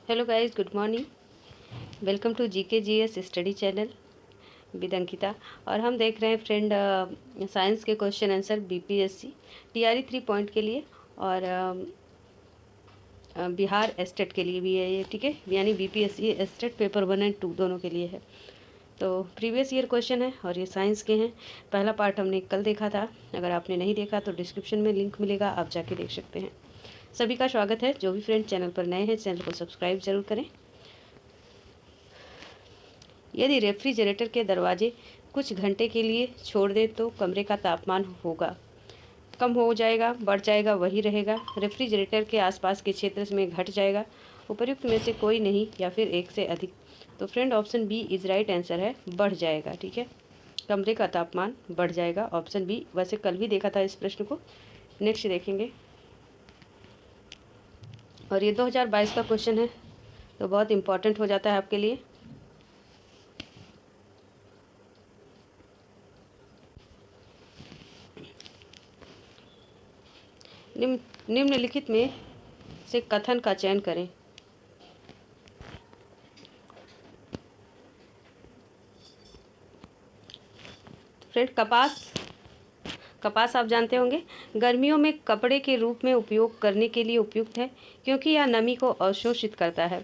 Hello guys, good morning. Welcome to GK GS study channel with Ankita. और हम देख रहे हैं फ्रेंड साइंस के question answer BPSC TRE 3 point के लिए और बिहार एस्टेट के लिए भी है ये, ठीक है। यानी बीपीएससी एस्टेट पेपर 1 और 2 दोनों के लिए है। तो प्रीवियस ईयर क्वेश्चन है और ये साइंस के हैं। पहला पार्ट हमने कल देखा था। अगर आपने नहीं देखा तो डिस्क्रिप्शन में लिंक मिलेगा, आप जाके देख सकते हैं। सभी का स्वागत है। जो भी फ्रेंड चैनल पर नए हैं चैनल को सब्सक्राइब जरूर करें। यदि रेफ्रिजरेटर के दरवाजे कुछ घंटे के लिए छोड़ दें तो कमरे का तापमान होगा, कम हो जाएगा, बढ़ जाएगा, वही रहेगा, रेफ्रिजरेटर के आसपास के क्षेत्र में घट जाएगा, उपर्युक्त में से कोई नहीं या फिर एक से अधिक। तो friend option B is right answer है, बढ़ जाएगा, ठीक है। कमरे का तापमान बढ़ जाएगा, ऑप्शन बी। वैसे कल भी देखा था इस प्रश्न को। नेक्स्ट देखेंगे और ये 2022 का क्वेश्चन है तो बहुत इंपॉर्टेंट हो जाता है आपके लिए। निम्नलिखित में से कथन का चयन करें। फ्रेंड कपास आप जानते होंगे, गर्मियों में कपड़े के रूप में उपयोग करने के लिए उपयुक्त है क्योंकि यह नमी को अवशोषित करता है।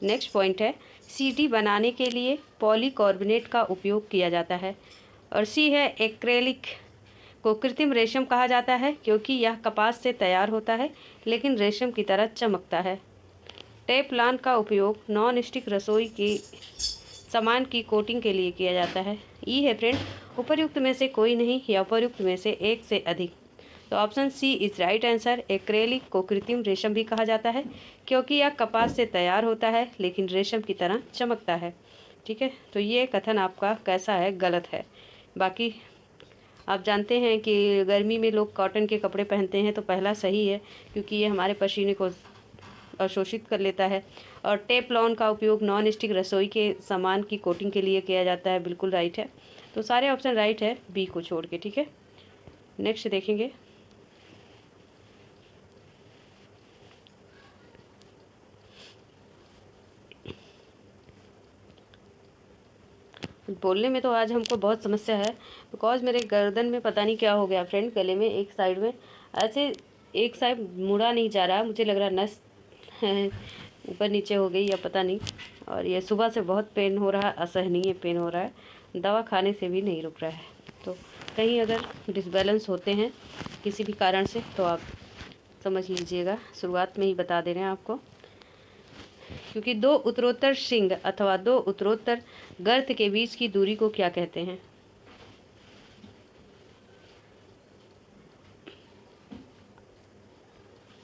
नेक्स्ट पॉइंट है, सीडी बनाने के लिए पॉलीकार्बोनेट का उपयोग किया जाता है। और सी है, एक्रेलिक को कृत्रिम रेशम कहा जाता है क्योंकि यह कपास से तैयार होता है लेकिन रेशम की तरह चमकता है। टेफ्लॉन का उपयोग नॉन स्टिक रसोई के सामान की कोटिंग के लिए किया जाता है। ई है फ्रेंड, उपर्युक्त में से कोई नहीं या उपर्युक्त में से एक से अधिक। तो option C is right answer. Acrylic को कृत्रिम रेशम भी कहा जाता है क्योंकि यह कपास से तैयार होता है लेकिन रेशम की तरह चमकता है, ठीक है। तो ये कथन आपका कैसा है? गलत है। बाकी आप जानते हैं कि गर्मी में लोग कॉटन के कपड़े पहनते हैं तो पहला सही है क्योंकि ये हमारे पसीने को अवशोषित कर लेता है। और टेफ्लॉन का उपयोग नॉन स्टिक रसोई के सामान की कोटिंग के लिए किया जाता है, बिल्कुल राइट है। तो सारे ऑप्शन राइट है बी को छोड़ के, ठीक है। नेक्स्ट देखेंगे। बोलने में तो आज हमको बहुत समस्या है बिकॉज मेरे गर्दन में पता नहीं क्या हो गया फ्रेंड, गले में एक साइड में ऐसे एक साइड मुड़ा नहीं जा रहा, मुझे लग रहा नस ऊपर नीचे हो गई या पता नहीं। और ये सुबह से बहुत पेन हो रहा है, असहनीय पेन हो रहा है, दवा खाने से भी नहीं रुक रहा है। तो कहीं अगर डिसबैलेंस होते हैं किसी भी कारण से तो आप समझ लीजिएगा, शुरुआत में ही बता दे रहे हैं आपको। क्योंकि दो उत्तरोत्तर सिंग अथवा दो उत्तरोत्तर गर्त के बीच की दूरी को क्या कहते हैं?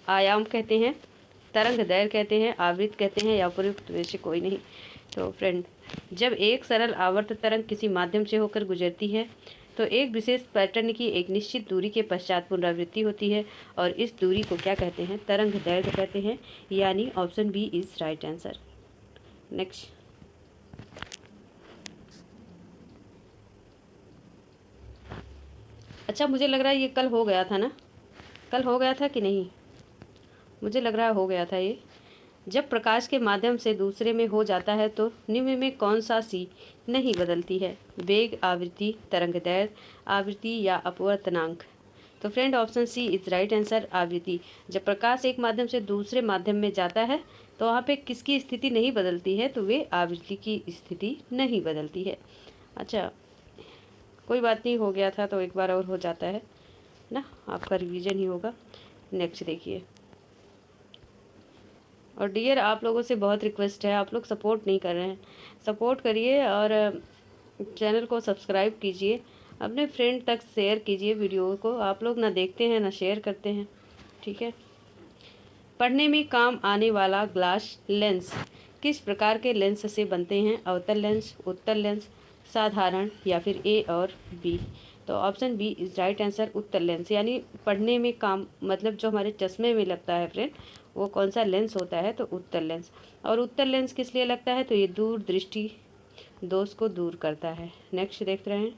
आयाम कहते हैं, तरंग दैर्घ्य कहते हैं, आवृत्ति कहते हैं या उपयुक्त में से कोई नहीं। तो फ्रेंड, जब एक सरल आवर्त तरंग किसी माध्यम से होकर गुजरती है तो एक विशेष पैटर्न की एक निश्चित दूरी के पश्चात पुनरावृत्ति होती है और इस दूरी को क्या कहते हैं? तरंग दैर्घ्य कहते हैं। यानी option B is right answer. Next, अच्छा मुझे लग रहा है ये कल हो गया था ना? कल हो गया था कि नहीं? मुझे लग रहा है हो गया था ये। जब प्रकाश के माध्यम से दूसरे में हो जाता है तो निम्न में कौन सा सी नहीं बदलती है? वेग, आवृत्ति, तरंगदैर्घ्य, आवृत्ति या अपवर्तनांक? तो friend option C is right answer, आवृत्ति। जब प्रकाश एक माध्यम से दूसरे माध्यम में जाता है तो वहाँ पे किसकी स्थिति नहीं बदलती है? तो वे आवृत्ति की स्थिति नहीं बदलती है। अच्छा कोई बात नहीं, हो गया था तो एक बार और हो जाता है ना, आपका रिवीजन ही होगा। नेक्स्ट देखिए। और डियर, आप लोगों से बहुत रिक्वेस्ट है, आप लोग सपोर्ट नहीं कर रहे हैं, सपोर्ट करिए और चैनल को सब्सक्राइब कीजिए, अपने फ्रेंड तक शेयर कीजिए वीडियो को। आप लोग ना देखते हैं ना शेयर करते हैं, ठीक है। पढ़ने में काम आने वाला ग्लास लेंस किस प्रकार के लेंस से बनते हैं? अवतल लेंस, उत्तल लेंस, साधारण या फिर ए और बी? तो option B is right answer, उत्तल लेंस। यानी पढ़ने में काम मतलब जो हमारे चश्मे में लगता है फ्रेंड, वो कौन सा लेंस होता है? तो उत्तल लेंस। और उत्तल लेंस किस लिए लगता है? तो ये दूर दृष्टि दोष को दूर करता है। नेक्स्ट देख रहे हैं।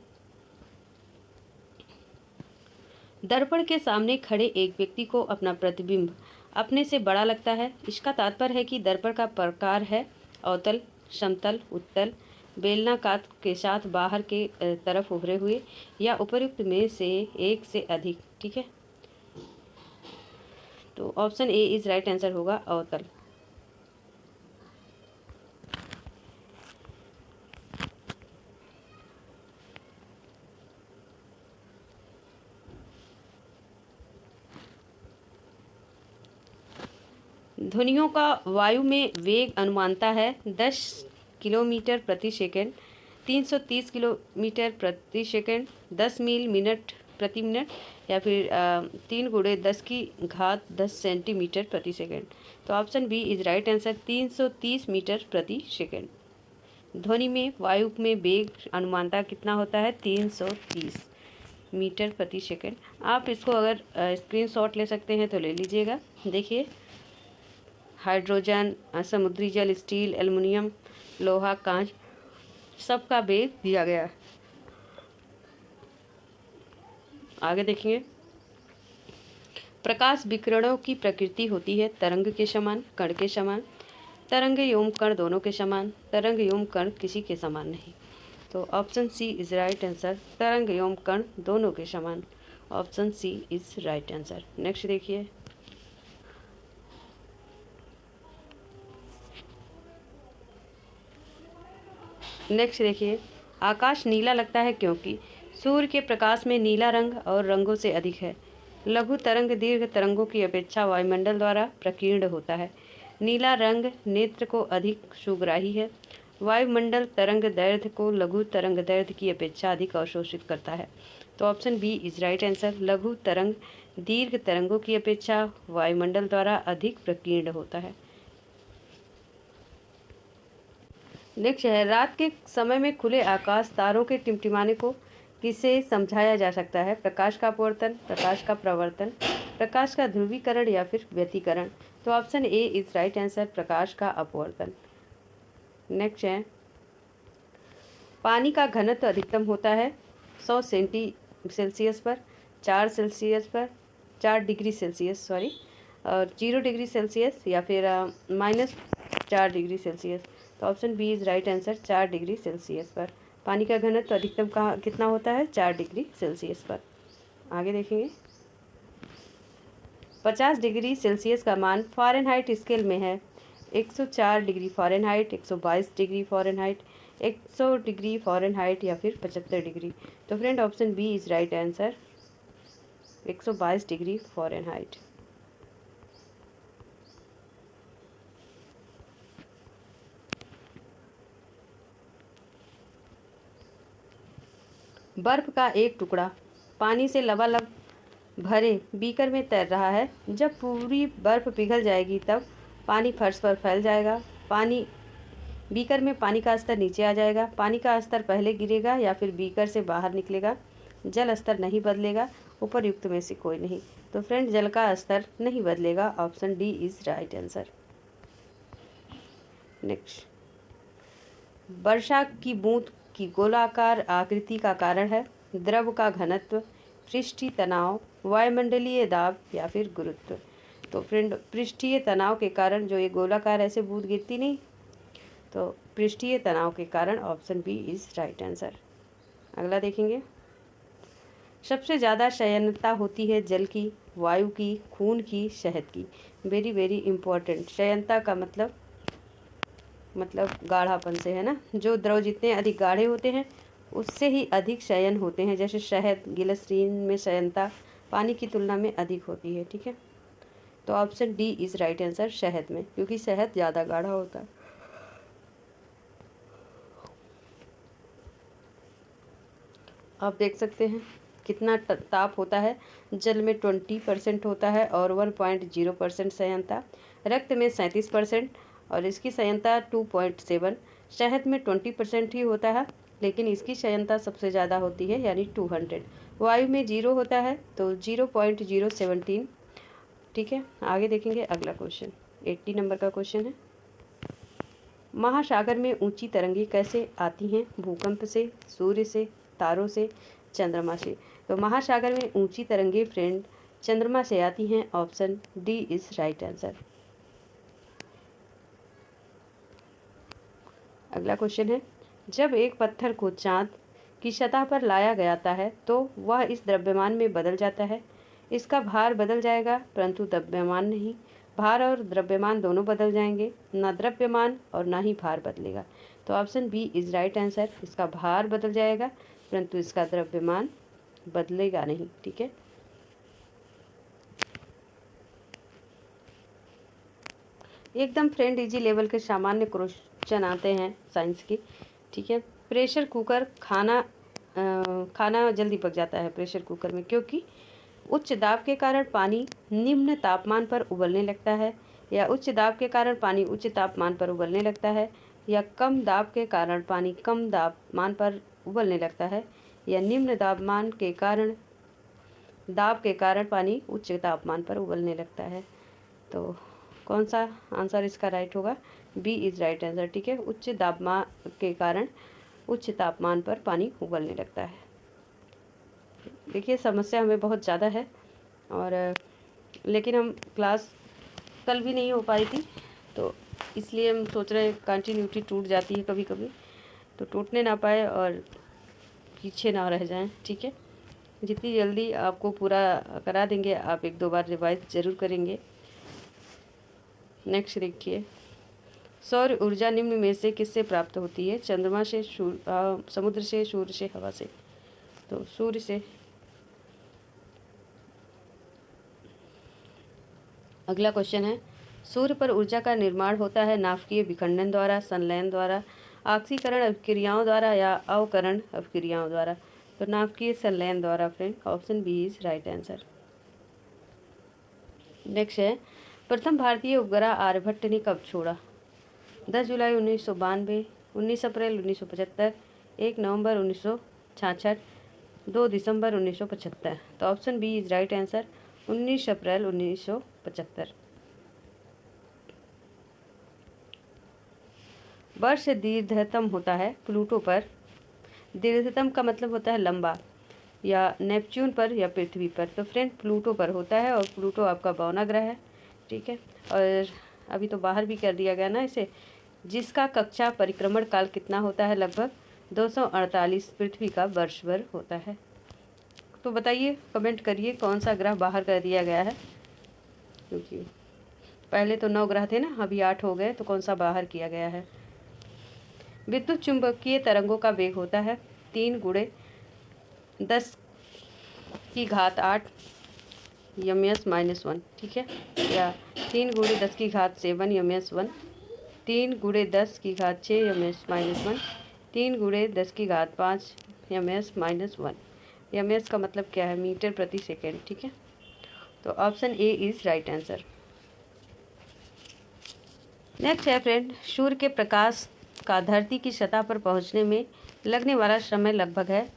दर्पण के सामने खड़े एक व्यक्ति को अपना प्रतिबिंब अपने से बड़ा लगता है। इसका तात्पर्य है कि दर्पण का प्रकार है अवतल, समतल, उत्तल, बेलनाकार के साथ बाहर के तरफ उभरे हुए या उपर्युक्त में से एक से अधिक। ठीक है, तो option A is right answer होगा अवतल। ध्वनियों का वायु में वेग अनुमानता है 10 किलोमीटर प्रति सेकंड, 330 किलोमीटर प्रति सेकंड, 10 मील मिनट प्रति मिनट, या फिर 3 × 10⁻10 सेंटीमीटर प्रति सेकंड। तो option B is right answer, 330 metre प्रति सेकंड। ध्वनि में वायु में वेग अनुमानता कितना होता है? 330 मीटर प्रति सेकंड। आप इसको अगर स्क्रीनशॉट ले सकते हैं तो ले लीजिएगा। देखिए, हाइड्रोजन, समुद्री जल, स्टील, एल्युमिनियम, लोहा, कांच, सबका वेग दिया गया है। आगे देखेंगे, प्रकाश विकिरणों की प्रकृति होती है तरंग के समान, कण के समान, तरंग एवं कण दोनों के समान, तरंग एवं कण किसी के समान नहीं। तो option C is right answer, तरंग एवं कण दोनों के समान। Option C is right answer. Next देखिए, आकाश नीला लगता है क्योंकि सूर्य के प्रकाश में नीला रंग और रंगों से अधिक है। लघु तरंग दीर्घ तरंगों की अपेक्षा वायुमंडल द्वारा प्रकीर्ण होता है। नीला रंग नेत्र को अधिक सुग्राही है। वायुमंडल तरंग दैर्घ्य को लघु तरंग दैर्घ्य की अपेक्षा अधिक अवशोषित करता है। तो option B is right answer, लघु तरंग दीर्घ तरंगों की अपेक्षा वायुमंडल द्वारा अधिक प्रकीर्ण होता है। नेक्स्ट है, रात के समय में खुले आकाश तारों के टिमटिमाने को किसे समझाया जा सकता है? प्रकाश का अपवर्तन, प्रकाश का प्रवर्तन, प्रकाश का ध्रुवीकरण या फिर व्यतिकरण। तो option A is right answer, प्रकाश का अपवर्तन। नेक्स्ट है, पानी का घनत्व अधिकतम होता है 100 सेल्सियस पर, 4 डिग्री सेल्सियस और 0 डिग्री सेल्सियस या फिर -4 डिग्री सेल्सियस। तो option B is right answer, 4 degree Celsius पर पानी का घनत्व अधिकतम कहाँ कितना होता है? 4 डिग्री सेल्सियस पर। आगे देखेंगे, 50 डिग्री सेल्सियस का मान फ़ारेनहाइट स्केल में है 104 degree Fahrenheit, 122 degree Fahrenheit, 100 degree Fahrenheit या फिर 75 डिग्री। तो friend option B is right answer, 122 degree Fahrenheit. बर्फ का एक टुकड़ा पानी से लबालब भरे बीकर में तैर रहा है। जब पूरी बर्फ पिघल जाएगी तब पानी फर्श पर फैल जाएगा। बीकर में पानी का स्तर नीचे आ जाएगा। पानी का स्तर पहले गिरेगा या फिर बीकर से बाहर निकलेगा। जल स्तर नहीं बदलेगा। उपरयुक्त में से कोई नहीं। तो फ्रेंड, जल का स्तर नहीं बदलेगा। Option D is right answer. Next, वर्षा की बूंद की गोलाकार आकृति का कारण है द्रव का घनत्व, पृष्ठीय तनाव, वायुमंडलीय दाब या फिर गुरुत्व। तो फ्रेंड, पृष्ठीय तनाव के कारण जो ये गोलाकार ऐसे बूंद गिरती नहीं, तो पृष्ठीय तनाव के कारण option B is right answer. अगला देखेंगे, सबसे ज़्यादा शयनता होती है जल की, वायु की, खून की, शहद की। Very very important. शयनता का मतलब गाढ़ापन से है ना। जो द्रव जितने अधिक गाढ़े होते हैं उससे ही अधिक शयन होते हैं। जैसे शहद, गिलस्रीन में शयनता पानी की तुलना में अधिक होती है। ठीक है, तो option D is right answer, शहद में, क्योंकि शहद ज़्यादा गाढ़ा होता है। आप देख सकते हैं कितना ताप होता है। जल में 20% होता है और 1.0% शयनता। रक्त में 37% और इसकी शयनता 2.7। शहद में 20% ही होता है लेकिन इसकी शयनता सबसे ज़्यादा होती है, यानी 200। वायु में 0 होता है तो 0.017। ठीक है, आगे देखेंगे अगला क्वेश्चन। 80 नंबर का क्वेश्चन है, महासागर में ऊंची तरंगें कैसे आती हैं? भूकंप से, सूर्य से, तारों से, चंद्रमा से। तो महासागर में ऊंची तरंगें फ्रेंड चंद्रमा से आती हैं? Option D is right answer. अगला क्वेश्चन है, जब एक पत्थर को चांद की सतह पर लाया जाता है तो वह इस द्रव्यमान में बदल जाता है। इसका भार बदल जाएगा परंतु द्रव्यमान नहीं। भार और द्रव्यमान दोनों बदल जाएंगे, ना द्रव्यमान और ना ही भार बदलेगा। तो option B is right answer. इसका भार बदल जाएगा परंतु इसका द्रव्यमान बदलेगा नहीं। ठीक है, एकदम फ्रेंड इजी लेवल के सामान्य क्वेश्चन आते हैं साइंस की। ठीक है, प्रेशर कुकर खाना जल्दी पक जाता है प्रेशर कुकर में, क्योंकि उच्च दाब के कारण पानी निम्न तापमान पर उबलने लगता है, या उच्च दाब के कारण पानी उच्च तापमान पर उबलने लगता है, या कम दाब के कारण पानी कम तापमान पर उबलने लगता है, या निम्न दाब के कारण पानी उच्च तापमान पर उबलने लगता है। तो कौन सा आंसर इसका राइट होगा? B is right answer. ठीक है, उच्च तापमान के कारण उच्च तापमान पर पानी उबलने लगता है। देखिए, समस्या हमें बहुत ज़्यादा है, और लेकिन हम क्लास कल भी नहीं हो पाई थी, तो इसलिए हम सोच रहे हैं कंटिन्यूटी टूट जाती है कभी कभी, तो टूटने ना पाए और पीछे ना रह जाएं। ठीक है, जितनी जल्दी आपको पूरा करा देंगे, आप 1-2 बार रिवाइज ज़रूर करेंगे। नेक्स्ट देखिए, सौर ऊर्जा निम्न में से किससे प्राप्त होती है? चंद्रमा से, समुद्र से, सूर्य से, हवा से? तो सूर्य से। अगला क्वेश्चन है, सूर्य पर ऊर्जा का निर्माण होता है नाभिकीय विखंडन द्वारा, संलयन द्वारा, ऑक्सीकरण अभिक्रियाओं द्वारा या अवकरण अभिक्रियाओं द्वारा? तो नाभिकीय संलयन द्वारा friend. Option B is right answer. Next है, प्रथम भारतीय उपग्रह आर्यभट्ट ने कब छोड़ा? 10 जुलाई 1992, 19 अप्रैल 1975, 1 नवंबर 1966, 2 दिसंबर 1975? तो option B is right answer, 19 अप्रैल 1975। वर्ष दीर्घतम होता है प्लूटो पर। दीर्घतम का मतलब होता है लंबा, या नेपच्यून पर या पृथ्वी पर। तो फ्रेंड प्लूटो पर होता है, और प्लूटो आपका 52वां ग्रह है। ठीक है, और अभी तो बाहर भी कर दिया गया ना इसे, जिसका कक्षा परिक्रमण काल कितना होता है? लगभग 248 पृथ्वी का वर्ष भर होता है। तो बताइए, कमेंट करिए कौन सा ग्रह बाहर कर दिया गया है, क्योंकि पहले तो 9 ग्रह थे ना, अभी 8 हो गए, तो कौन सा बाहर किया गया है? विद्युत चुंबकीय तरंगों का वेग होता है 3 × 10⁸ ms-1। ठीक है, या 3 × 10⁷ ms-1, 3 × 10⁶ ms-1, 3 × 10⁵ ms-1। ms का मतलब क्या है? मीटर प्रति सेकेंड। ठीक है, तो option A is right answer. Next है फ्रेंड, सूर्य के प्रकाश का धरती की सतह पर पहुंचने में लगने वाला समय लगभग है।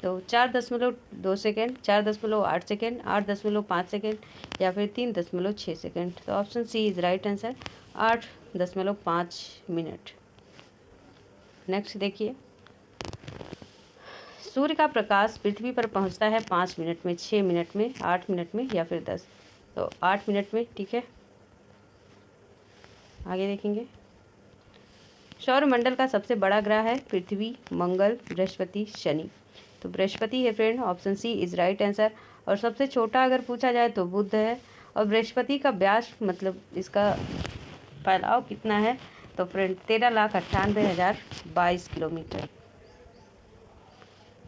तो 4.2 सेकेंड, 4.8 सेकेंड, 8.5 सेकेंड, या फिर 3.6 सेकेंड? तो option C is right answer, 8.5 minute. Next देखिए, सूर्य का प्रकाश पृथ्वी पर पहुंचता है 5 मिनट में, 6 मिनट में, 8 मिनट में, या फिर 10? तो 8 मिनट में। ठीक है, आगे देखेंगे। सौरमंडल का सबसे बड़ा ग्रह है पृथ्वी, मंगल, बृहस्पति, शनि? तो बृहस्पति है friend, option C is right answer. और सबसे छोटा अगर पूछा जाए तो बुध है। और बृहस्पति का व्यास मतलब इसका फैलाव कितना है? तो फ्रेंड 13,98,022 किलोमीटर।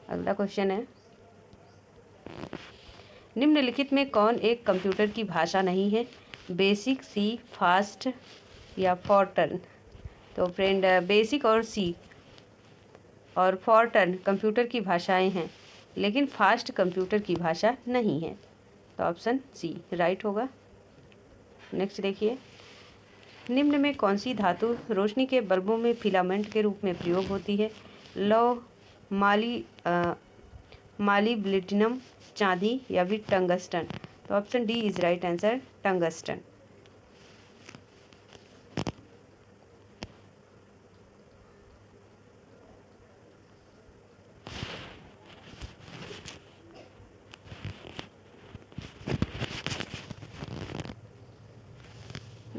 अगला क्वेश्चन है, निम्नलिखित में कौन एक कंप्यूटर की भाषा नहीं है? बेसिक, सी, फास्ट, या फॉरटर्न? तो फ्रेंड बेसिक और सी और फॉरटर्न कंप्यूटर की भाषाएं हैं, लेकिन फास्ट कंप्यूटर की भाषा नहीं है। तो ऑप्शन सी राइट होगा। नेक्स्ट देखिए, निम्न में कौन सी धातु रोशनी के बल्बों में फिलामेंट के रूप में प्रयोग होती है? लौह, मालिब्डिनम, चांदी, या फिर टंगस्टन? तो option D is right answer, tungsten.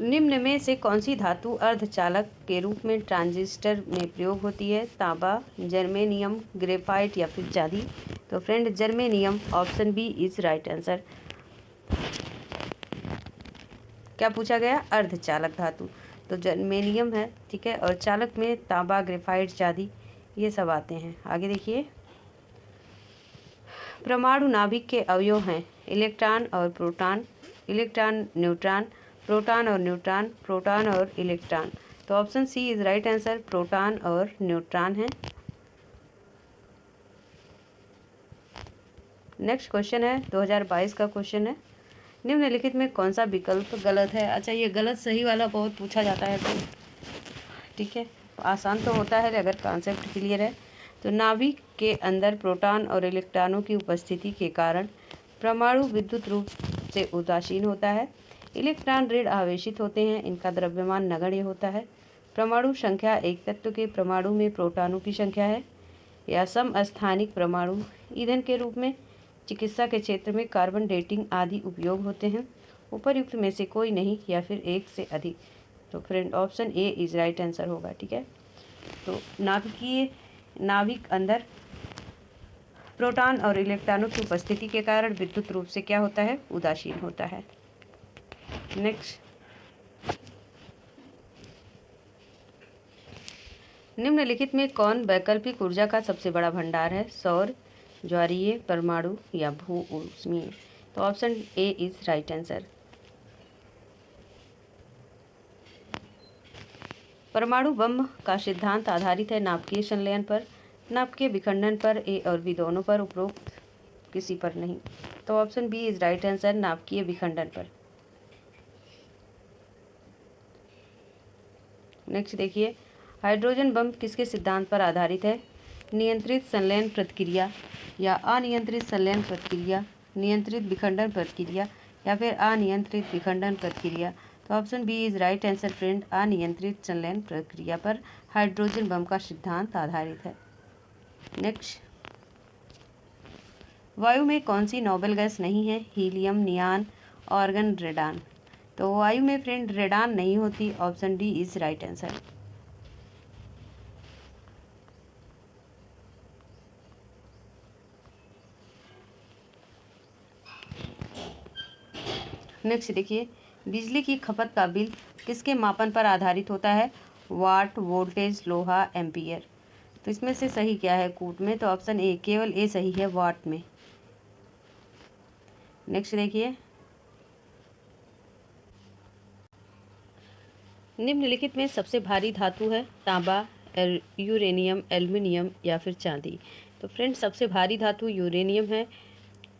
निम्न में से कौन सी धातु अर्धचालक के रूप में ट्रांजिस्टर में प्रयोग होती है? तांबा, जर्मेनियम, ग्रेफाइट या फिर चांदी? तो friend germanium, option B is right answer. क्या पूछा गया? अर्धचालक धातु, तो जर्मेनियम है, ठीक है। और चालक में तांबा, ग्रेफाइट, चांदी ये सब आते हैं। आगे देखिए, परमाणु नाभिक के अवयव हैं इलेक्ट्रॉन और प्रोटॉन, इलेक्ट्रॉन न्यूट्रॉन, प्रोटॉन और न्यूट्रॉन, प्रोटॉन और इलेक्ट्रॉन। तो option C is right answer, proton और न्यूट्रॉन है। नेक्स्ट क्वेश्चन है 2022 का क्वेश्चन है, निम्नलिखित में कौन सा विकल्प गलत है? अच्छा, ये गलत सही वाला बहुत पूछा जाता है, तो ठीक है, आसान तो होता है अगर कॉन्सेप्ट क्लियर है। तो नाभिक के अंदर प्रोटॉन और इलेक्ट्रॉनों की उपस्थिति के कारण परमाणु विद्युत रूप से उदासीन होता है। इलेक्ट्रॉन ऋण आवेशित होते हैं, इनका द्रव्यमान नगण्य होता है। परमाणु संख्या एक तत्व के परमाणु में प्रोटॉनों की संख्या है। या समस्थानिक परमाणु ईंधन के रूप में चिकित्सा के क्षेत्र में कार्बन डेटिंग आदि उपयोग होते हैं। उपर्युक्त में से कोई नहीं या फिर एक से अधिक। तो friend option A is right answer होगा, ठीक है। तो नाभिक अंदर प्रोटॉन और इलेक्ट्रॉनों की उपस्थिति के कारण विद्युत रूप से क्या होता है? उदासीन होता है। नेक्स्ट, निम्नलिखित में कौन वैकल्पिक ऊर्जा का सबसे बड़ा भंडार है? सौर, ज्वारीय, परमाणु या भू ऊष्मीय? तो option A is right answer. परमाणु बम का सिद्धांत आधारित है नाभिकीय संलयन पर, नाभिकीय विखंडन पर, ए और बी दोनों पर, उपरोक्त किसी पर नहीं। तो option B is right answer, नाभिकीय विखंडन पर। नेक्स्ट देखिए, हाइड्रोजन बम किसके सिद्धांत पर आधारित है? नियंत्रित संलयन प्रतिक्रिया या अनियंत्रित संलयन प्रतिक्रिया, नियंत्रित विखंडन प्रतिक्रिया या फिर अनियंत्रित विखंडन प्रतिक्रिया? तो option B is right answer friend, अनियंत्रित संलयन प्रक्रिया पर हाइड्रोजन बम का सिद्धांत आधारित है। नेक्स्ट, वायु में कौन सी नोबेल गैस नहीं है? Helium, neon, argon, radon? तो वायु में फ्रेंड रेडान नहीं होती, option D is right answer. Next देखिए, बिजली की खपत का बिल किसके मापन पर आधारित होता है? वाट, वोल्टेज, लोहा, एम्पियर? तो इसमें से सही क्या है कूट में? तो ऑप्शन ए, केवल ए सही है, वाट में। नेक्स्ट देखिए, निम्नलिखित में सबसे भारी धातु है? तांबा, यूरेनियम, एल्युमिनियम या फिर चांदी? तो फ्रेंड सबसे भारी धातु यूरेनियम है,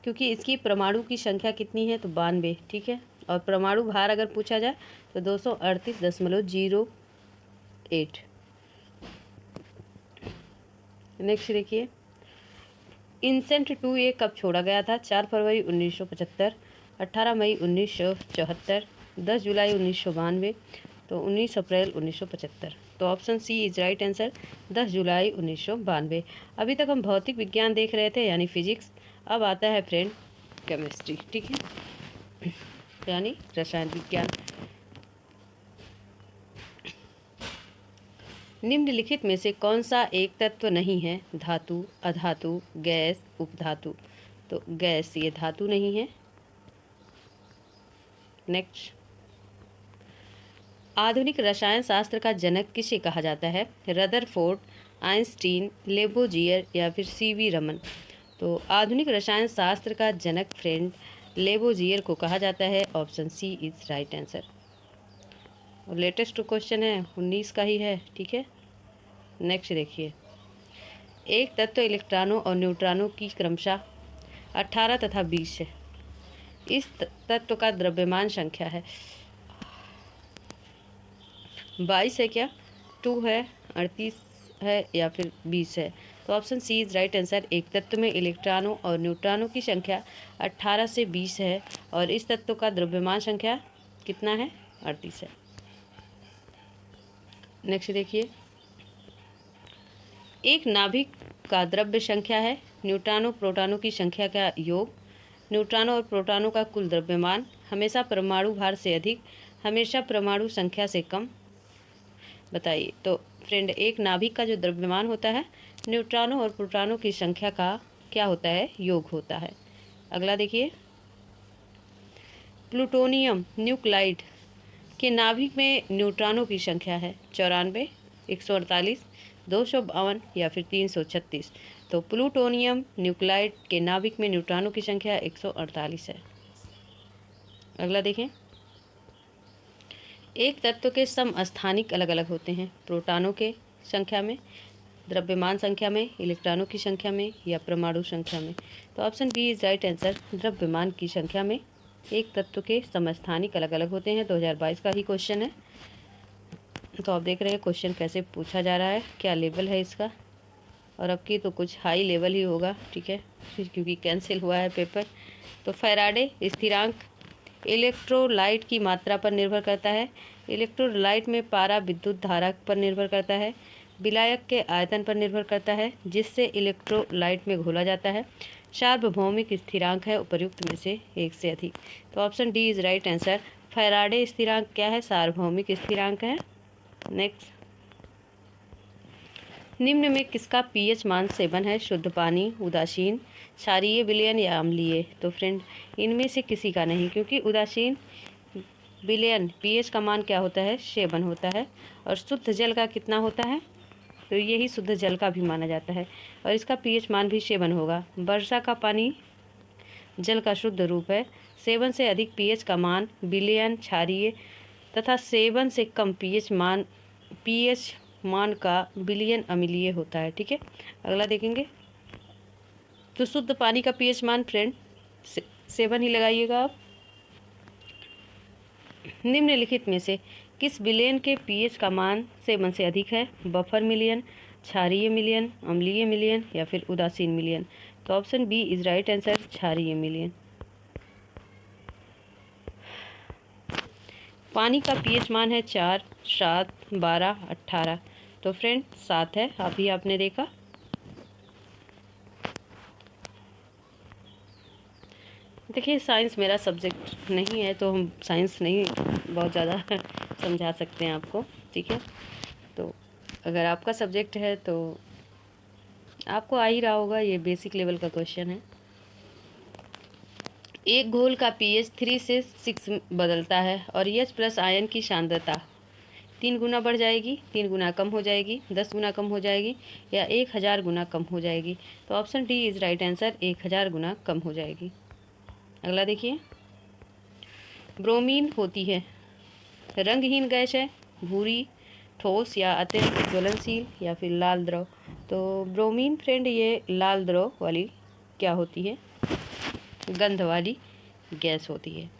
क्योंकि इसकी परमाणु की संख्या कितनी है? तो 92, ठीक है। और परमाणु भार अगर पूछा जाए तो 238.08। नेक्स्ट देखिए, इंसेंट 2A कब छोड़ा गया था? 4 फरवरी 1975, 18 मई 1974, 10 जुलाई 1992, तो 19 अप्रैल 1975। तो option C is right answer, 10 जुलाई 1992। अभी तक हम भौतिक विज्ञान देख रहे थे यानी फिजिक्स, अब आता है फ्रेंड केमिस्ट्री, ठीक है, यानी रसायन विज्ञान। निम्नलिखित में से कौन सा एक तत्व नहीं है? धातु, अधातु, गैस, उपधातु? तो गैस ये धातु नहीं है। नेक्स्ट, आधुनिक रसायन शास्त्र का जनक किसे कहा जाता है? रदरफोर्ड, आइंस्टीन, लेबोजियर या फिर सीवी रमन? तो आधुनिक रसायन शास्त्र का जनक फ्रेंड लेबोजियर को कहा जाता है, option C is right answer. और लेटेस्ट क्वेश्चन है 19 का ही है, ठीक है। नेक्स्ट देखिए, एक तत्व इलेक्ट्रॉनों और न्यूट्रॉनों की क्रमशः 18 तथा 20 है। इस तत्व का द्रव्यमान संख्या है 22 है क्या, 2 है, 38 है या फिर 20 है? तो option C is right answer. एक तत्व में इलेक्ट्रॉनों और न्यूट्रॉनों की संख्या 18 से 20 है और इस तत्व का द्रव्यमान संख्या कितना है? 38 है। नेक्स्ट देखिए, एक नाभिक का द्रव्य संख्या है न्यूट्रॉनों प्रोटॉनों की संख्या का योग, न्यूट्रॉनों और प्रोटॉनों का कुल द्रव्यमान हमेशा परमाणु भार से अधिक हमेशा परमाणु संख्या से कम। बताइए। तो फ्रेंड, एक नाभिक का जो द्रव्यमान होता है न्यूट्रॉनों और प्रोटॉनों की संख्या का क्या होता है? योग होता है। अगला देखिए, प्लूटोनियम न्यूक्लाइड के नाभिक में न्यूट्रॉनों की संख्या है 94, 148, 252 या फिर 336। तो प्लूटोनियम न्यूक्लाइड के नाभिक में न्यूट्रॉनों की संख्या 148 है। अगला देखें, एक तत्व के समस्थानिक अलग अलग होते हैं प्रोटॉनों के संख्या में, द्रव्यमान संख्या में, इलेक्ट्रॉनों की संख्या में या परमाणु संख्या में। तो option B is right answer, द्रव्यमान की संख्या में एक तत्व के समस्थानिक अलग अलग होते हैं। 2022 का ही क्वेश्चन है। तो आप देख रहे हैं क्वेश्चन कैसे पूछा जा रहा है, क्या लेवल है इसका। और अब की तो कुछ हाई लेवल ही होगा, ठीक है, क्योंकि कैंसिल हुआ है पेपर। तो फैराडे स्थिरांक इलेक्ट्रोलाइट की मात्रा पर निर्भर करता है। इलेक्ट्रोलाइट में पारा विद्युत धारा पर निर्भर करता है। विलायक के आयतन पर निर्भर करता है जिससे इलेक्ट्रोलाइट में घोला जाता है। सार्वभौमिक स्थिरांक है उपर्युक्त में से एक से अधिक। तो option D is right answer, Faraday स्थिरांक क्या है? सार्वभौमिक स्थिरांक है। नेक्स्ट, निम्न में किसका पीएच मान 7 है? शुद्ध पानी, उदासीन, क्षारीय, विलयन या अम्लीय। तो फ्रेंड, इनमें से किसी का नहीं, क्योंकि उदासीन विलयन पीएच का मान क्या होता है? 7 होता है। और शुद्ध जल का कितना होता है? तो यही शुद्ध जल का भी माना जाता है और इसका पीएच मान भी 7 होगा। वर्षा का पानी जल का शुद्ध रूप है। 7 से अधिक पीएच का मान विलयन, क्षारीय तथा 7 से कम पीएच मान का विलयन अम्लीय होता है। ठीक है, अगला देखेंगे। तो शुद्ध पानी का पीएच मान फ्रेंड 7 ही लगाइएगा आप। निम्नलिखित में से किस विलयन के पीएच का मान 7 से अधिक है? बफर मिलियन, क्षारीय मिलियन, अम्लीय मिलियन या फिर उदासीन मिलियन। तो option B is right answer, क्षारीय मिलियन। पानी का पीएच मान है 4, 7, 12, 18। तो फ्रेंड 7 है, अभी आपने देखा। देखिए, साइंस मेरा सब्जेक्ट नहीं है तो हम साइंस नहीं बहुत ज़्यादा समझा सकते हैं आपको, ठीक है। तो अगर आपका सब्जेक्ट है तो आपको आ ही रहा होगा, ये बेसिक लेवल का क्वेश्चन है। एक घोल का पीएच 3 से 6 बदलता है और एच प्लस आयन की सांद्रता 3 गुना बढ़ जाएगी, 3 गुना कम हो जाएगी, 10 गुना कम हो जाएगी या 1000 गुना कम हो जाएगी। तो option D is right answer, 1000 गुना कम हो जाएगी। अगला देखिए, ब्रोमीन होती है रंगहीन गैस है, भूरी, ठोस या अत्यंत ज्वलनशील या फिर लाल द्रव। तो ब्रोमीन फ्रेंड ये लाल द्रव वाली क्या होती है? गंध वाली गैस होती है।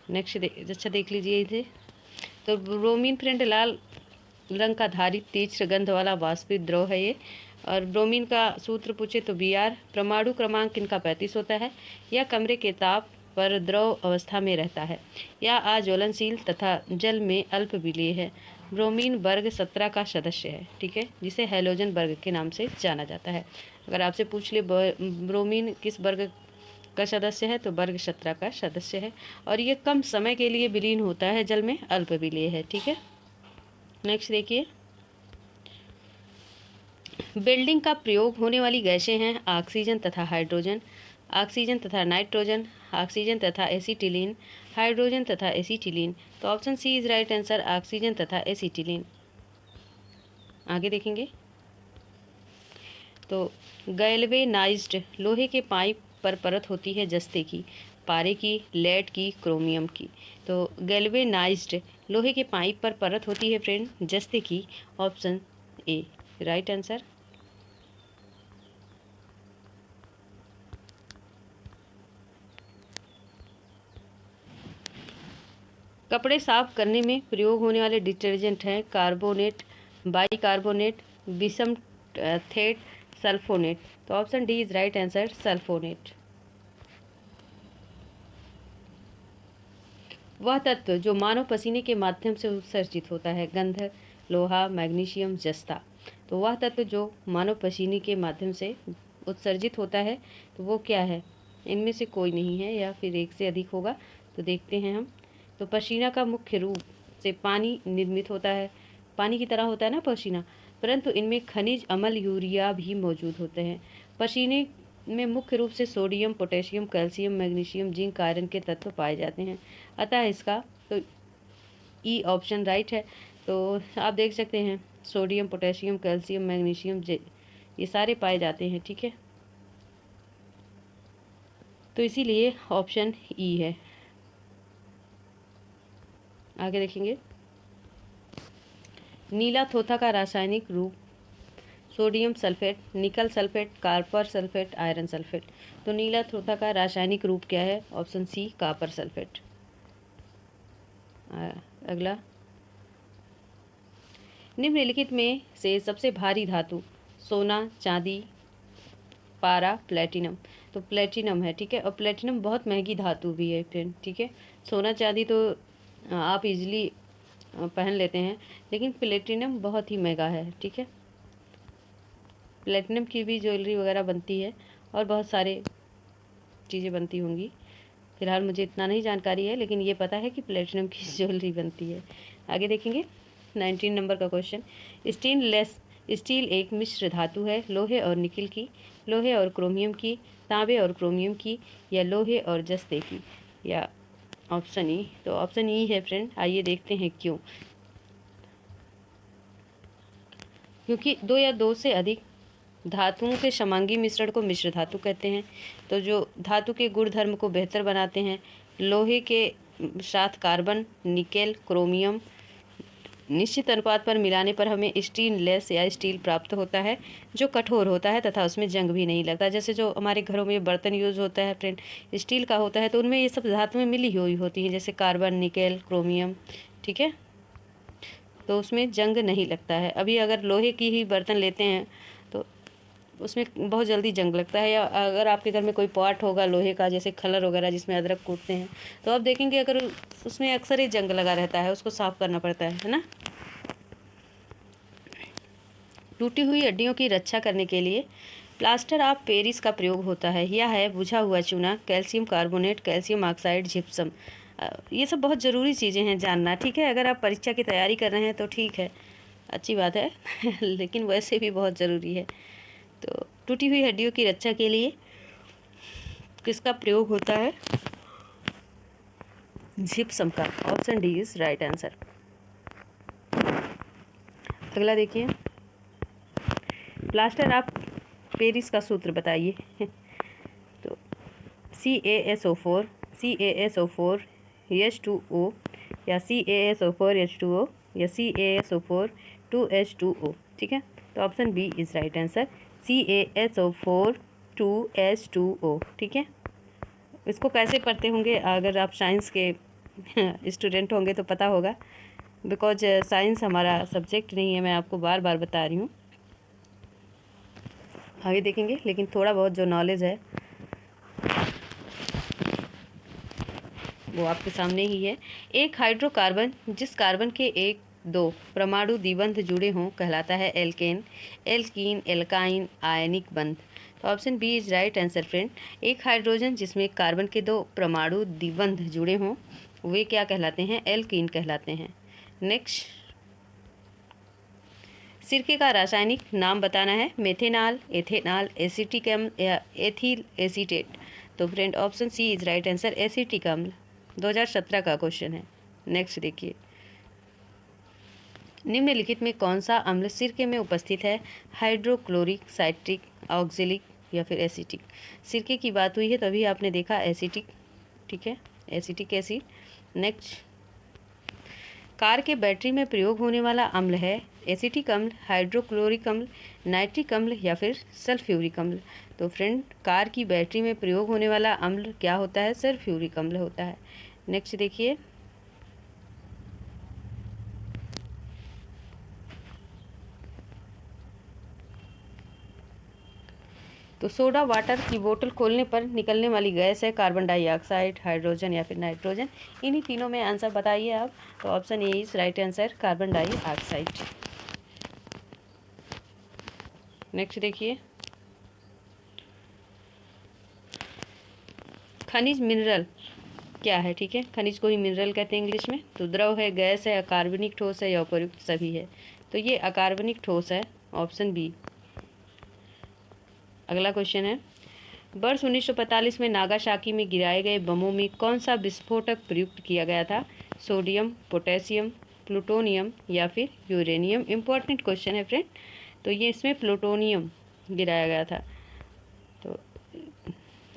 नेक्स्ट अच्छा देख लीजिए इसे। तो ब्रोमीन फ्रेंड लाल रंग का धारित तीक्ष्ण गंध वाला वाष्पित द्रव है ये। और ब्रोमीन का सूत्र पूछे तो Br। परमाणु क्रमांक इनका 35 होता है। यह कमरे के ताप पर द्रव अवस्था में रहता है या अज्वलनशील तथा जल में अल्प विलेय है। ब्रोमीन वर्ग 17 का सदस्य है, ठीक है, जिसे हैलोजन वर्ग के नाम से जाना जाता है। अगर आपसे पूछ ले ब्रोमीन किस वर्ग का सदस्य है तो वर्ग 17 का सदस्य है और ये कम समय के लिए विलीन होता है, जल में अल्प विलेय है, ठीक है। नेक्स्ट देखिए, वेल्डिंग का प्रयोग होने वाली गैसें हैं ऑक्सीजन तथा हाइड्रोजन, ऑक्सीजन तथा नाइट्रोजन, ऑक्सीजन तथा एसिटिलीन, हाइड्रोजन तथा एसिटिलीन। तो option C is right answer, oxygen तथा एसिटिलीन। आगे देखेंगे। तो गैल्वेनाइज्ड लोहे के पाइप पर परत होती है जस्ते की, पारे की, लेड की, क्रोमियम की। तो गैल्वेनाइज्ड लोहे के पाइप पर परत होती है फ्रेंड जस्ते की। Option A right answer. कपड़े साफ करने में प्रयोग होने वाले डिटर्जेंट हैं कार्बोनेट, बाइकार्बोनेट, विषम थेट, सल्फोनेट। तो option D is right answer, sulphonate. वह तत्व जो मानव पसीने के माध्यम से उत्सर्जित होता है, गंधक, लोहा, मैग्नीशियम, जस्ता। तो वह तत्व जो मानव पसीने के माध्यम से उत्सर्जित होता है तो वो क्या है? इनमें से कोई नहीं है या फिर एक से अधिक होगा। तो देखते हैं हम। तो पसीना का मुख्य रूप से पानी निर्मित होता है, पानी की तरह होता है ना पसीना, परंतु इनमें खनिज अम्ल यूरिया भी मौजूद होते हैं। पसीने में मुख्य रूप से sodium, potassium, calcium, magnesium, zinc, iron के तत्व पाए जाते हैं। अतः इसका तो ई ऑप्शन राइट है। तो आप देख सकते हैं सोडियम, पोटेशियम, कैल्शियम, मैग्नीशियम ये सारे पाए जाते हैं, ठीक है। तो इसीलिए ऑप्शन ई है। आगे देखेंगे, नीला थोथा का रासायनिक रूप sodium sulphate, nickel sulphate, copper sulphate, iron sulphate. तो नीला थोथा का रासायनिक रूप क्या है? Option C copper sulphate. अगला, निम्नलिखित में से सबसे भारी धातु सोना, चांदी, पारा, प्लेटिनम। तो प्लेटिनम है, ठीक है। और प्लेटिनम बहुत महंगी धातु भी है फ्रेंड, ठीक है। सोना चांदी तो आप इजीली पहन लेते हैं, लेकिन प्लेटिनम बहुत ही महंगा है, ठीक है। प्लेटिनम की भी ज्वेलरी वगैरह बनती है और बहुत सारे चीज़ें बनती होंगी। फिलहाल मुझे इतना नहीं जानकारी है, लेकिन ये पता है कि प्लेटिनम की ज्वेलरी बनती है। आगे देखेंगे 19 नंबर का क्वेश्चन, स्टील एक मिश्र धातु है लोहे और निकिल की, लोहे और क्रोमियम की, तांबे और क्रोमियम की, या लोहे और जस्ते की, या ऑप्शन ई। तो ऑप्शन ई है फ्रेंड। आइए देखते हैं क्यों। क्योंकि दो या दो से अधिक धातुओं के समांगी मिश्रण को मिश्र धातु कहते हैं। तो जो धातु के गुण धर्म को बेहतर बनाते हैं, लोहे के साथ कार्बन, निकेल, क्रोमियम निश्चित अनुपात पर मिलाने पर हमें स्टेनलेस या स्टील प्राप्त होता है, जो कठोर होता है तथा उसमें जंग भी नहीं लगता। जैसे जो हमारे घरों में बर्तन यूज़ होता है फ्रेंड, स्टील का होता है, तो उनमें ये सब धातुएं मिली हुई होती हैं, जैसे कार्बन, निकेल, क्रोमियम, ठीक है। तो उसमें जंग नहीं लगता है। अभी अगर लोहे की ही बर्तन लेते हैं तो उसमें बहुत जल्दी जंग लगता है। या अगर आपके घर में कोई पॉट होगा लोहे का, जैसे खलर वगैरह जिसमें अदरक कूटते हैं, तो आप देखेंगे अगर उसमें अक्सर ही जंग लगा रहता है, उसको साफ़ करना पड़ता है ना। टूटी हुई हड्डियों की रक्षा करने के लिए प्लास्टर ऑफ पेरिस का प्रयोग होता है। यह है बुझा हुआ चूना, calcium carbonate, calcium oxide, gypsum. ये सब बहुत ज़रूरी चीज़ें हैं जानना, ठीक है। अगर आप परीक्षा की तैयारी कर रहे हैं तो ठीक है, अच्छी बात है लेकिन वैसे भी बहुत ज़रूरी है। तो टूटी हुई हड्डियों की रक्षा के लिए किसका प्रयोग होता है? जिप्सम का। Option D is right answer. अगला देखिए, प्लास्टर ऑफ पेरिस का सूत्र बताइए तो CaSO4, CaSO4 H2O, या CaSO4 H2O, या CaSO4 2H2O, ठीक है। तो option B is right answer, CaSO4 2H2O, ठीक है। इसको कैसे पढ़ते होंगे? अगर आप साइंस के स्टूडेंट होंगे तो पता होगा, बिकॉज साइंस हमारा सब्जेक्ट नहीं है, मैं आपको बार बार बता रही हूँ। आगे देखेंगे, लेकिन थोड़ा बहुत जो नॉलेज है वो आपके सामने ही है। एक हाइड्रोकार्बन जिस कार्बन के एक दो परमाणु द्विबंध जुड़े हों कहलाता है एल्केन, एल्कीन, एल्काइन, आयनिक बंध। तो option B is right answer friend. एक हाइड्रोजन जिसमें कार्बन के दो परमाणु द्विबंध जुड़े हों वे क्या कहलाते हैं? एल्कीन कहलाते हैं। नेक्स्ट, सिरके का रासायनिक नाम बताना है। मेथेनॉल, एथेनॉल, एसिटिक अम्ल, या एथिल एसीटेट। तो friend option C is right answer, acetic अम्ल। 2017 का क्वेश्चन है। नेक्स्ट देखिए, निम्नलिखित में कौन सा अम्ल सिरके में उपस्थित है? हाइड्रोक्लोरिक, साइट्रिक, ऑक्जेलिक, या फिर एसिटिक। सिरके की बात हुई है तभी आपने देखा एसिटिक, ठीक है, एसिटिक एसिड। नेक्स्ट, कार के बैटरी में प्रयोग होने वाला अम्ल है एसिटिक अम्ल, हाइड्रोक्लोरिक अम्ल, नाइट्रिक अम्ल, या फिर सल्फ्यूरिक अम्ल। तो फ्रेंड, कार की बैटरी में प्रयोग होने वाला अम्ल क्या होता है? सल्फ्यूरिक अम्ल होता है। नेक्स्ट देखिए, तो सोडा वाटर की बोतल खोलने पर निकलने वाली गैस है कार्बन डाइऑक्साइड, हाइड्रोजन, या फिर नाइट्रोजन। इन्हीं तीनों में आंसर बताइए आप। तो option A is right answer, carbon dioxide. Next देखिए, खनिज मिनरल क्या है, ठीक है। खनिज को ही मिनरल कहते हैं इंग्लिश में। तो द्रव है, गैस है, अकार्बनिक ठोस है या उपर्युक्त सभी है। तो ये अकार्बनिक ठोस है, ऑप्शन बी। अगला क्वेश्चन है, वर्ष 1945 में नागासाकी में गिराए गए बमों में कौन सा विस्फोटक प्रयुक्त किया गया था? सोडियम, पोटेशियम, प्लूटोनियम या फिर यूरेनियम। इम्पोर्टेंट क्वेश्चन है फ्रेंड। तो ये इसमें प्लूटोनियम गिराया गया था। तो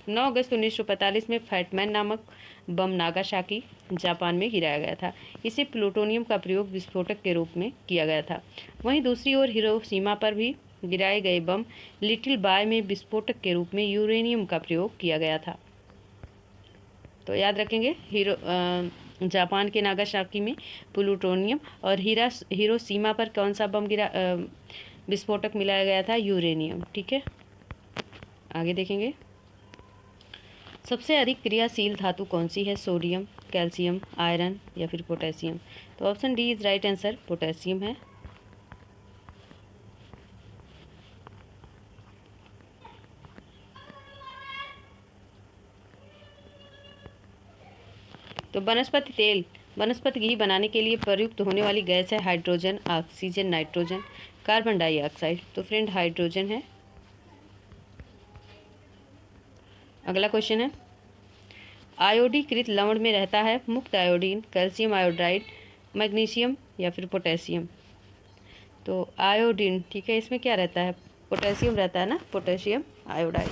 9 अगस्त 1945 में फैटमैन नामक बम नागासाकी जापान में गिराया गया था। इसे प्लूटोनियम का प्रयोग विस्फोटक के रूप में किया गया था। वहीं दूसरी ओर हिरोशिमा पर भी गिराए गए बम लिटिल बाय में विस्फोटक के रूप में यूरेनियम का प्रयोग किया गया था। तो याद रखेंगे, जापान के नागासाकी में प्लूटोनियम और हिरोशिमा पर कौन सा बम गिरा विस्फोटक मिलाया गया था? यूरेनियम। ठीक है, आगे देखेंगे। सबसे अधिक क्रियाशील धातु कौन सी है? सोडियम, कैल्शियम, आयरन या फिर पोटेशियम। तो option D is right answer, potassium है। तो वनस्पति तेल, वनस्पति घी बनाने के लिए प्रयुक्त होने वाली गैस है hydrogen, oxygen, nitrogen, carbon dioxide. तो फ्रेंड हाइड्रोजन है। अगला क्वेश्चन है, आयोडीकृत लवण में रहता है मुक्त आयोडीन, कैल्शियम आयोडाइड, मैग्नीशियम या फिर पोटेशियम। तो आयोडीन, ठीक है, इसमें क्या रहता है? पोटेशियम रहता है ना, पोटेशियम आयोडाइड।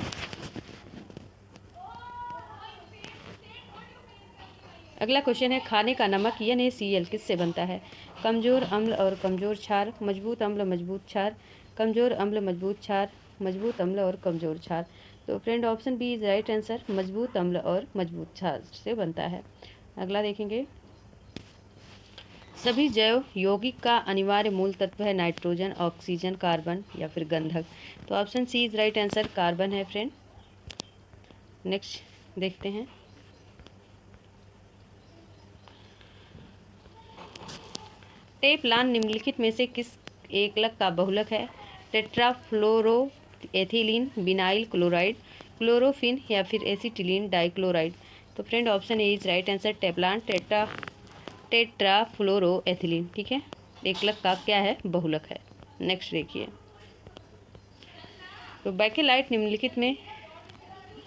अगला क्वेश्चन है, खाने का नमक NaCl किससे बनता है? कमजोर अम्ल और कमजोर क्षार, मजबूत अम्ल, मजबूत क्षार, कमजोर अम्ल, मजबूत क्षार, मजबूत अम्ल और कमजोर क्षार। तो friend option B is right answer, मजबूत अम्ल और मजबूत क्षार से बनता है। अगला देखेंगे, सभी जैव यौगिक का अनिवार्य मूल तत्व है नाइट्रोजन, ऑक्सीजन, कार्बन या फिर गंधक। तो option C is right answer, carbon है फ्रेंड। नेक्स्ट देखते हैं, टेफ्लॉन निम्नलिखित में से किस एकलक का बहुलक है? टेट्राफ्लोरोएथिलीन, विनाइल क्लोराइड, क्लोरोफिन या फिर एसिटिलीन डाइक्लोराइड। तो friend option A is right answer, Teflon tetrafluoroethylene. ठीक है, एकलक का क्या है? बहुलक है। नेक्स्ट देखिए, तो बैकेलाइट निम्नलिखित में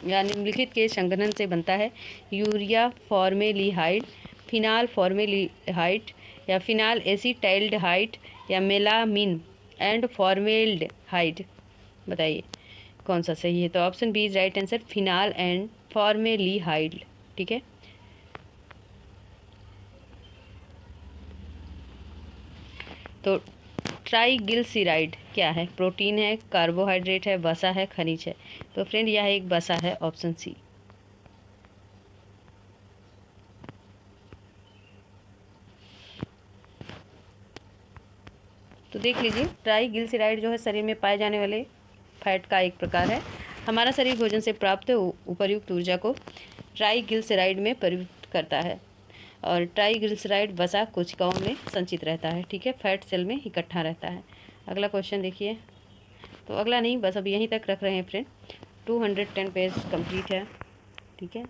या निम्नलिखित के संघनन से बनता है? यूरिया फॉर्मेलिहाइड, फिनाल फॉर्मेलिहाइड या फिनाल एसिटाइल्डिहाइड या मेलामिन एंड फॉर्मेल्डिहाइड। बताइए कौन सा सही है? तो option B is right answer, phenol and formaldehyde. ठीक है, तो ट्राइग्लिसराइड क्या है? प्रोटीन है, कार्बोहाइड्रेट है, वसा है, खनिज है। तो फ्रेंड यह एक वसा है, ऑप्शन सी। तो देख लीजिए, ट्राइग्लिसराइड जो है शरीर में पाए जाने वाले फैट का एक प्रकार है। हमारा शरीर भोजन से प्राप्त उपर्युक्त ऊर्जा को ट्राइग्लिसराइड में परिवर्तित करता है और ट्राइग्लिसराइड वसा कोशिकाओं में संचित रहता है। ठीक है, फैट सेल में इकट्ठा रहता है। अगला क्वेश्चन देखिए, तो अगला नहीं, बस अब यहीं तक रख रहे हैं फ्रेंड। 210 पेज कंप्लीट है। ठीक है,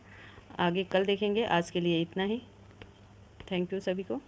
आगे कल देखेंगे। आज के लिए इतना ही। थैंक यू सभी को।